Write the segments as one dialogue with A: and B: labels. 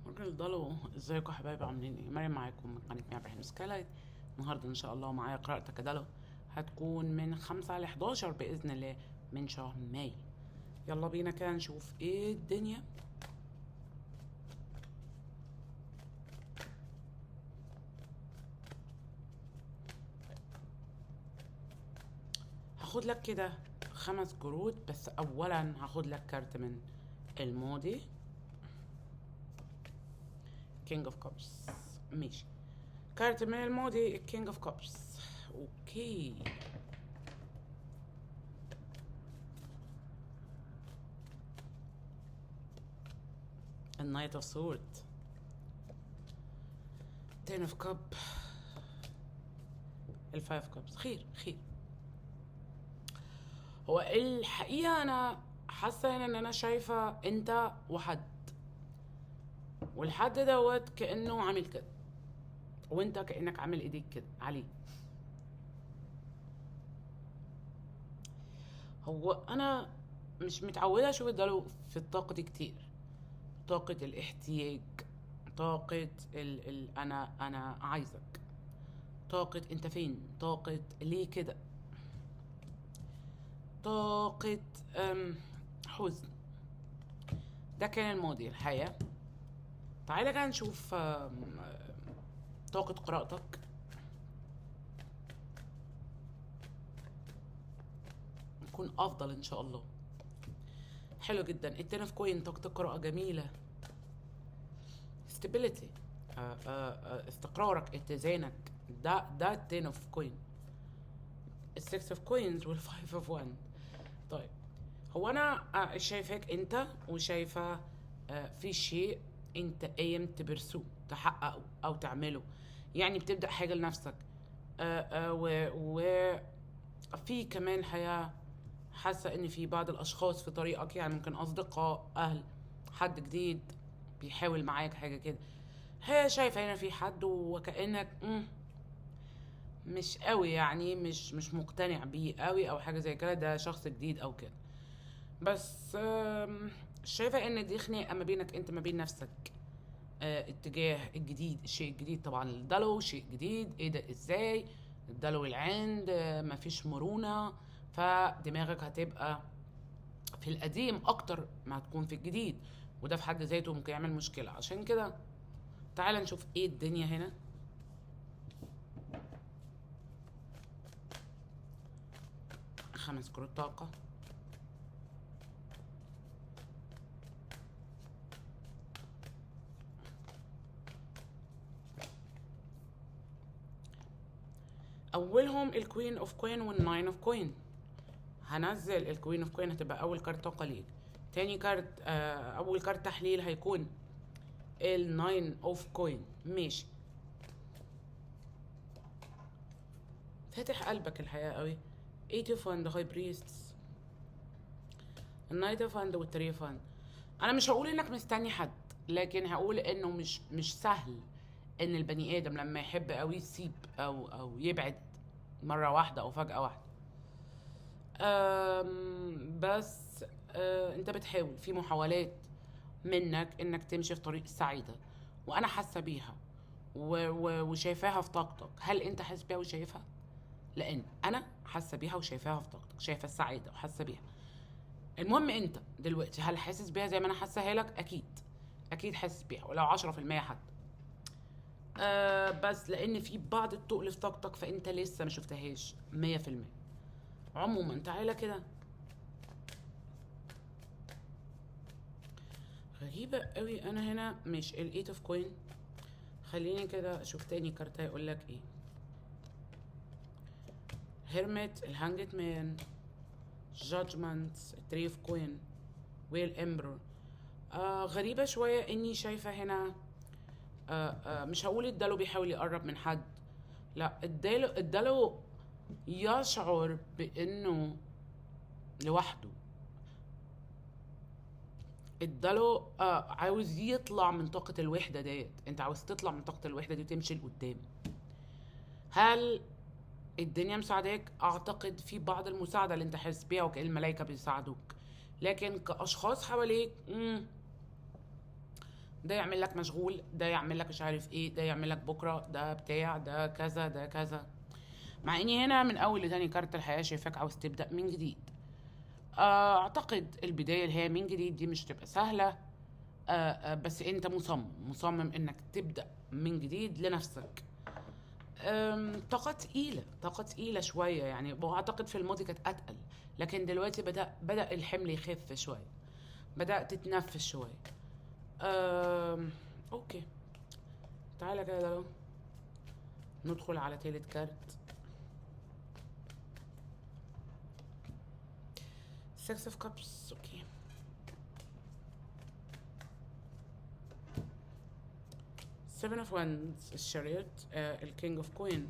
A: راجل ضلوا. ازيكم يا حبايبي، عاملين ايه؟ مريم معاكم من قناة ابراهيم سكايلايت. النهارده ان شاء الله معايا قراءة كدلو، هتكون من 5 ل 11 بإذن الله من شهر ماي. يلا بينا كده نشوف ايه الدنيا. هاخد لك كده 5 كروت، بس اولا هاخد لك كارت من الماضي. كينج اوف كابس، ماشي. كارت من الماضي الكينج اوف كابس. اوكي، النايت اوف سورد، 10 اوف كاب، الفايف كابس. خير خير. هو الحقيقة أنا حاسة هنا إن أنا شايفة أنت وحد، والحد دوت كأنه عامل كده، وأنت كأنك عامل إيديك كده عليه. هو أنا مش متعودة أشوف الدلو في الطاقة دي كتير. طاقة الاحتياج، طاقة أنا عايزك، طاقة أنت فين، طاقة ليه كده، طاقة حزن. ده كان الماضي الحقيقة. تعالى كده نشوف طاقة قراءتك. يكون أفضل إن شاء الله. حلو جدا. التين اوف كوين، طاقة القراءة جميلة. stability، استقرارك، اتزانك. ده التين اوف كوين. السكس اوف كوينز والفايف اوف وان. طيب، هو أنا شايفاك أنت، وشايفة في شيء أنت قايم تبرسوه، تحققه أو تعمله. يعني بتبدأ حاجة لنفسك. وفي كمان حياة، حاسة ان في بعض الاشخاص في طريقك، يعني ممكن اصدقاء، اهل، حد جديد بيحاول معاك حاجة كده. هي شايفة هنا في حد وكأنك مش قوي، يعني مش مقتنع بيه قوي او حاجة زي كده. ده شخص جديد او كده، بس شايفة ان دي خناقة ما بينك انت ما بين نفسك. اتجاه الجديد، الشيء الجديد. طبعا الدلو شيء جديد، ايه ده، ازاي الدلو العند، مفيش مرونة، فدماغك هتبقى في القديم اكتر ما هتكون في الجديد، وده في حد ذاته ممكن يعمل مشكلة. عشان كده تعال نشوف ايه الدنيا هنا. خمس كروت طاقة. اولهم الكوين اوف كوين والناين اوف كوين. هنزل الكوين اوف كوين، هتبقى اول كارت طاقة ليك. تاني كارت، اول كارت تحليل هيكون الناين اوف كوين. ماشي، فاتح قلبك الحقيقة قوي. 8 اوف وان، هاي بريستس، النايت اوف وان والتري اوف وان. انا مش هقول انك مستني حد، لكن هقول انه مش سهل ان البني ادم لما يحب قوي يسيب او يبعد مرة واحدة او فجأة واحدة. بس انت بتحاول، في محاولات منك انك تمشي في طريق السعيدة، وانا حاسة بيها وشايفاها في طاقتك. هل انت حاسس بيها وشايفها؟ لان انا حاسة بيها وشايفاها في طاقتك، شايفة السعيدة وحاسة بيها. المهم انت دلوقتي هل حاسس بيها زي ما انا حاساها لك؟ اكيد اكيد حاسس بيها، ولو 10% حتى. بس لان في بعض التقل في طاقتك، فانت لسه ما شفتهاش 100%. عموما تعالى كده. غريبة قوي انا هنا مش الايت اوف كوين. خليني كده اشوف تاني كارت هيقول لك ايه. هيرميت، الهانجت مان، جادجمنت، التري اوف كوين، والامبرور. غريبة شوية اني شايفة هنا مش هقول الدلو بيحاول يقرب من حد، لا، الدلو يشعر بانه لوحده. الدلو عاوز يطلع من طاقة الوحدة ديت. انت عاوز تطلع من طاقة الوحدة دي وتمشي لقدام. هل الدنيا مساعداك؟ اعتقد في بعض المساعدة اللي انت حاسس بيها، وكأن الملايكة بيساعدوك، لكن كأشخاص حواليك ده يعمل لك مشغول، ده يعمل لك مش عارف ايه، ده يعمل لك بكره، ده بتاع، ده كذا، ده كذا. مع اني هنا من اول لتاني كارت الحياه شايفاك عاوز تبدا من جديد. اعتقد البدايه اللي هي من جديد دي مش تبقى سهله. بس انت مصمم انك تبدا من جديد لنفسك. طاقة تقيلة، طاقة تقيلة شوية يعني، وأعتقد في الماضي كانت أتقل، لكن دلوقتي بدأ الحمل يخف شوية، بدأت تتنفس شوية. أوكي، تعالى كده ندخل على تالت كارت. Six of Cups. أوكي، Seven of Wands الشريط، الكينج اوف كوين،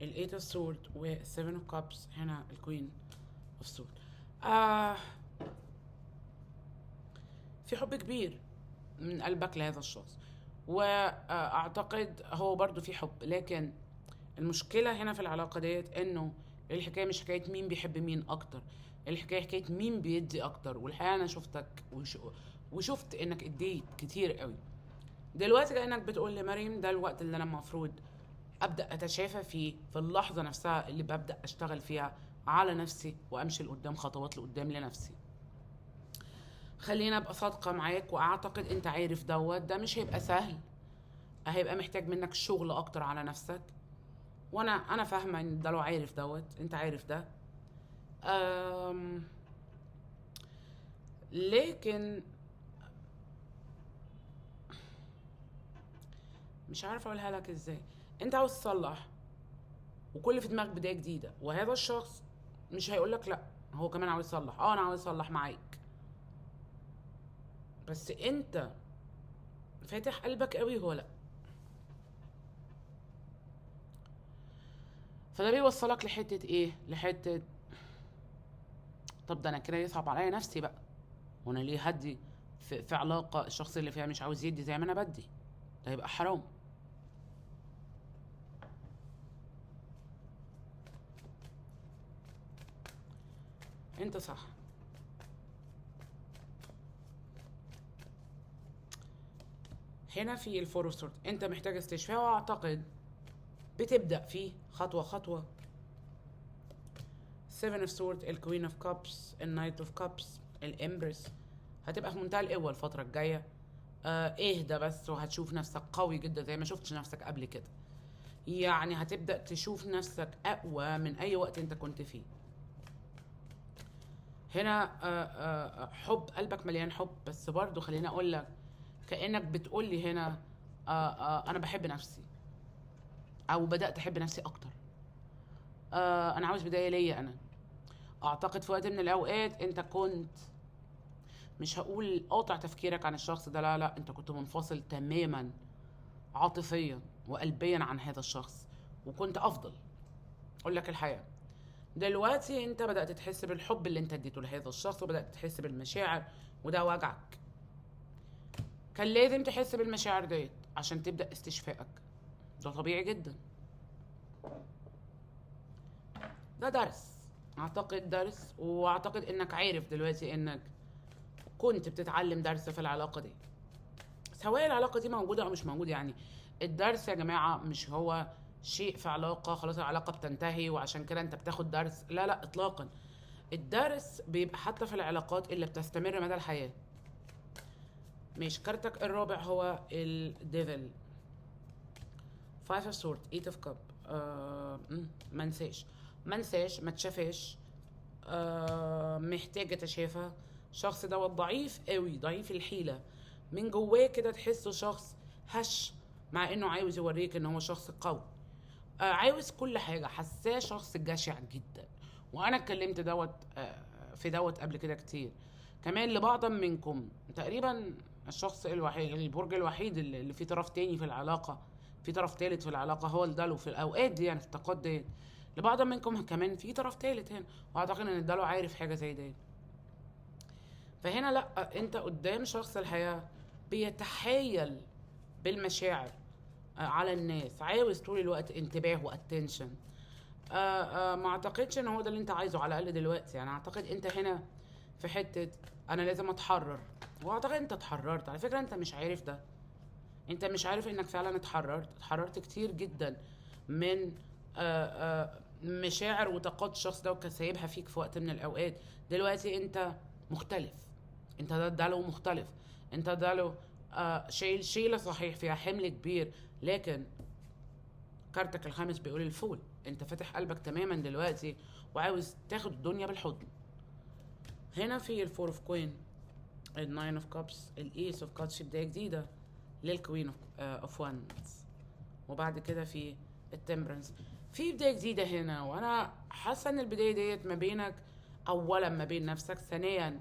A: الايت اوف سورد، والسيفن اوف كابس هنا الكوين اوف سورد. في حب كبير من قلبك لهذا الشخص، واعتقد هو برضو في حب، لكن المشكلة هنا في العلاقة ديت انه الحكاية مش حكاية مين بيحب مين اكتر، الحكاية حكاية مين بيدي اكتر. والحقيقة انا شفتك وشفت انك اديت كتير قوي. دلوقتي كأنك بتقول لمريم ده الوقت اللي انا المفروض ابدا اتشافى فيه، في اللحظه نفسها اللي ببدا اشتغل فيها على نفسي وامشي لقدام، خطوات لقدام لنفسي. خلينا ابقى صادقه معاك، واعتقد انت عارف ده مش هيبقى سهل، هيبقى محتاج منك شغل اكتر على نفسك، وانا فاهمه ان ده لو عارف انت عارف ده. لكن مش عارفه اقولها لك ازاي. انت عاوز تصلح، وكل في دماغك بدايه جديده، وهذا الشخص مش هيقولك لا، هو كمان عاوز يصلح. انا عاوز اصلح معاك، بس انت فاتح قلبك قوي، هو لا. فده بيوصلك لحته ايه، لحته طب ده انا كده يصعب عليا نفسي بقى، وانا ليه هدي في علاقه الشخص اللي فيها مش عاوز يدي زي ما انا بدي؟ ده يبقى حرام. انت صح. هنا في الفور اوف سورد انت محتاج استشفاء، واعتقد بتبدا فيه خطوه خطوه. 7 اوف سورد، الكوين اوف كابس، النايت اوف كابس، الامبرس. هتبقى في منتهى القوه الفتره الجايه. اهدى بس، وهتشوف نفسك قوي جدا زي ما شفتش نفسك قبل كده. يعني هتبدا تشوف نفسك اقوى من اي وقت انت كنت فيه. هنا حب، قلبك مليان حب، بس برضو خليني اقول لك كانك بتقول لي هنا انا بحب نفسي، او بدات احب نفسي اكتر. انا عاوز بدايه ليا انا. اعتقد في وقت من الاوقات انت كنت، مش هقول قاطع تفكيرك عن الشخص ده، لا انت كنت منفصل تماما عاطفيا وقلبيا عن هذا الشخص، وكنت افضل. اقول لك الحقيقه، دلوقتي انت بدات تحس بالحب اللي انت اديته لهذا الشخص، وبدات تحس بالمشاعر، وده وجعك. كان لازم تحس بالمشاعر ديت عشان تبدا استشفائك، ده طبيعي جدا. ده درس، اعتقد درس، واعتقد انك عارف دلوقتي انك كنت بتتعلم درس في العلاقه دي، سواء العلاقه دي موجوده او مش موجوده. يعني الدرس يا جماعه مش هو شيء في علاقه خلاص العلاقه بتنتهي وعشان كده انت بتاخد درس، لا اطلاقا. الدرس بيبقى حتى في العلاقات اللي بتستمر مدى الحياه. مش كارتك الرابع هو الديفل، 5 اوف سورد، 8 اوف كاب. منساش ما تشافاش. محتاجه تشافى. الشخص دوت ضعيف قوي، ضعيف الحيله من جواه كده، تحسه شخص هش، مع انه عاوز يوريك ان هو شخص قوي. عاوز كل حاجه، حساه شخص جشع جدا. وانا اتكلمت في قبل كده كتير. كمان لبعض منكم تقريبا الشخص الوحيد، البرج الوحيد اللي فيه طرف تاني في العلاقه، في طرف تالت في العلاقه، هو الدلو في الاوقات دي، يعني في الطاقات ديت. لبعض منكم كمان في طرف تالت هنا، واعتقد ان الدلو عارف حاجه زي دي. فهنا لا، انت قدام شخص الحياه بيتحايل بالمشاعر على الناس، عاوز طول الوقت انتباه واتنشن. ما اعتقدش ان هو ده اللي انت عايزه، على الاقل دلوقتي. يعني اعتقد انت هنا في حته انا لازم اتحرر. واعتقد انت اتحررت على فكره، انت مش عارف ده. انت مش عارف انك فعلا اتحررت كتير جدا من مشاعر وطاقات الشخص ده، وكان سايبها فيك في وقت من الاوقات. دلوقتي انت مختلف. انت ده له مختلف. انت ده له شايل شيله صحيح فيها حمل كبير، لكن كارتك الخامس بيقول الفول. انت فاتح قلبك تماما دلوقتي وعاوز تاخد الدنيا بالحضن. هنا في الفور اوف كوين، الناين اوف كابس، الايس اوف كابس، في بدايه جديده للكوين اوف وانز. وبعد كده في التمبرنس، في بدايه جديده هنا. وانا حاسه ان البدايه ديت ما بينك، اولا ما بين نفسك، ثانيا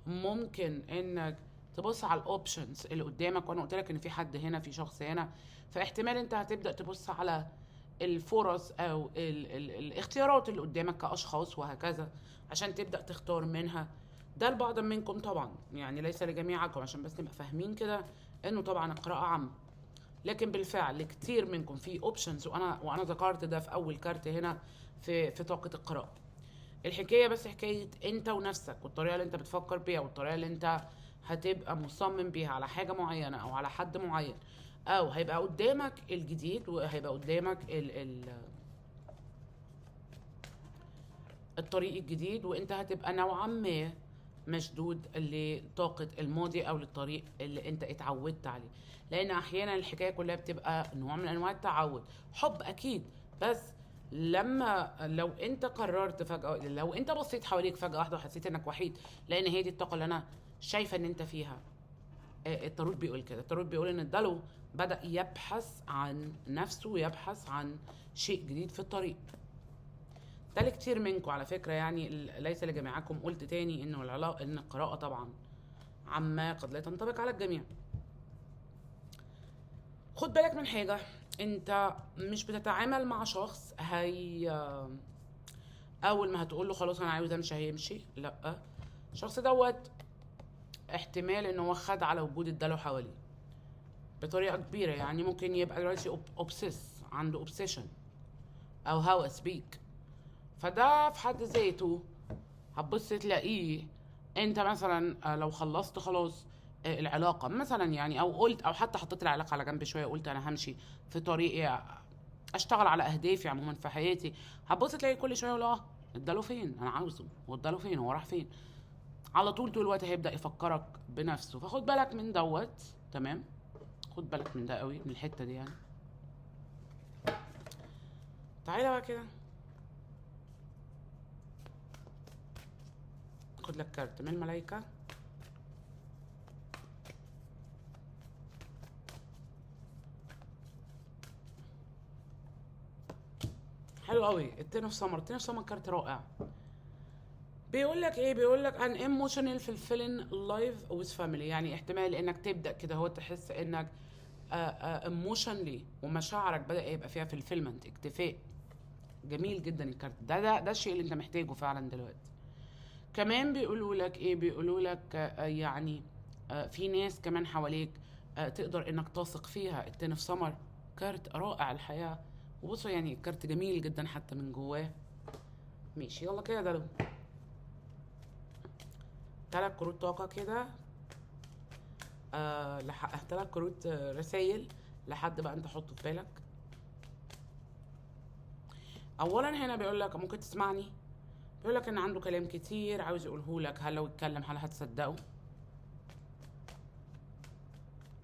A: ممكن انك تبص على الاوبشنز اللي قدامك. وانا قلت لك ان في حد هنا، في شخص هنا، فاحتمال انت هتبدا تبص على الفرص او ال الاختيارات اللي قدامك كاشخاص وهكذا، عشان تبدا تختار منها. ده لبعض منكم طبعا، يعني ليس لجميعكم، عشان بس نبقى فاهمين كده انه طبعا القراءه عامه. لكن بالفعل كتير منكم في اوبشنز، وانا ذكرت ده في اول كارت هنا في طاقه القراءه. الحكايه بس حكايه انت ونفسك، والطريقه اللي انت بتفكر بيها، والطريقه اللي انت هتبقى مصمم بيها على حاجه معينه او على حد معين، او هيبقى قدامك الجديد، وهيبقى قدامك الطريق الجديد، وانت هتبقى نوعا ما مشدود لطاقة الماضي او للطريق اللي انت اتعودت عليه. لان احيانا الحكاية كلها بتبقى نوع من انواع التعود. حب اكيد، بس لو انت قررت فجأة، لو انت بصيت حواليك فجأة واحدة وحسيت انك وحيد، لان هي دي الطاقة اللي انا شايفة ان انت فيها. التاروت بيقول كده، التاروت بيقول ان الدلو بدأ يبحث عن نفسه ويبحث عن شيء جديد في الطريق. ده لكتير منكم على فكرة، يعني ليس لجميعكم. قلت تاني انه ان القراءة طبعا عما قد لا تنطبق على الجميع. خد بالك من حاجة، انت مش بتتعامل مع شخص اول ما هتقول له خلاص انا عاوز امشي هيمشي. لا، الشخص دوت احتمال ان هو خد على وجود الدلو حواليه بطريقة كبيرة. يعني ممكن يبقى دلوقتي اوبسيس، عنده اوبسيشن او هوس بيك. فده في حد ذاته هتبص تلاقيه انت مثلا لو خلصت خلاص العلاقة مثلا، يعني او قلت، او حتى حطيت العلاقة على جنب شوية، قلت انا همشي في طريقي، اشتغل على اهدافي عموما في حياتي، هتبص تلاقي كل شوية يقول اداله فين، انا عاوزه، هو اداله فين، هو راح فين. على طول الوقت هيبدأ يفكرك بنفسه. فخد بالك من دوت. تمام، خد بالك من ده قوي، من الحتة دي يعني. تعالى بقى كده، خد لك كارت من الملايكة. حلو قوي، التين اوف سمر. التين اوف سمر كارت رائع. بيقول لك ايه؟ بيقول لك ان ايموشنال fulfilling لايف ويز فاميلي. يعني احتمال انك تبدا كده هو تحس انك ايموشنلي ومشاعرك بدا يبقى فيها fulfillment، اكتفاء. جميل جدا الكارت ده الشيء اللي انت محتاجه فعلا دلوقتي. كمان بيقولوا لك ايه؟ بيقولوا لك يعني في ناس كمان حواليك تقدر انك تثق فيها. التين اوف سمر كارت رائع الحقيقه. وبصوا يعني الكارت جميل جدا حتى من جواه. ماشي، يلا كده دلو 3 كروت طاقه كده، 3 كروت رسايل لحد بقى انت حطه في بالك. اولا هنا بيقول لك ممكن تسمعني، بيقول لك ان عنده كلام كتير عاوز يقوله لك، هل لو اتكلم هل هتصدقه؟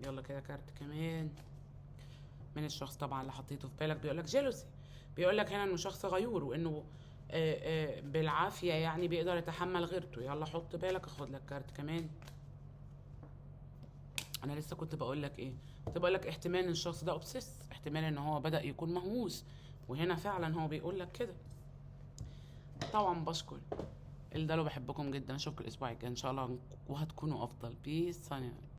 A: يلا كده كارت كمان من الشخص طبعا اللي حطيته في بالك. بيقول لك جيلوسي. بيقول لك هنا انه شخص غيور، وانه بالعافيه يعني بيقدر يتحمل غيرته. يلا حط بالك، اخد لك كارت كمان. انا لسه كنت بقول لك ايه؟ كنت بقول لك احتمال ان الشخص ده اوبسيس، احتمال ان هو بدأ يكون مهووس، وهنا فعلا هو بيقول لك كده. طبعا بشكر الدلو، بحبكم جدا، اشوفكم الاسبوع الجاي ان شاء الله وهتكونوا افضل. بيس.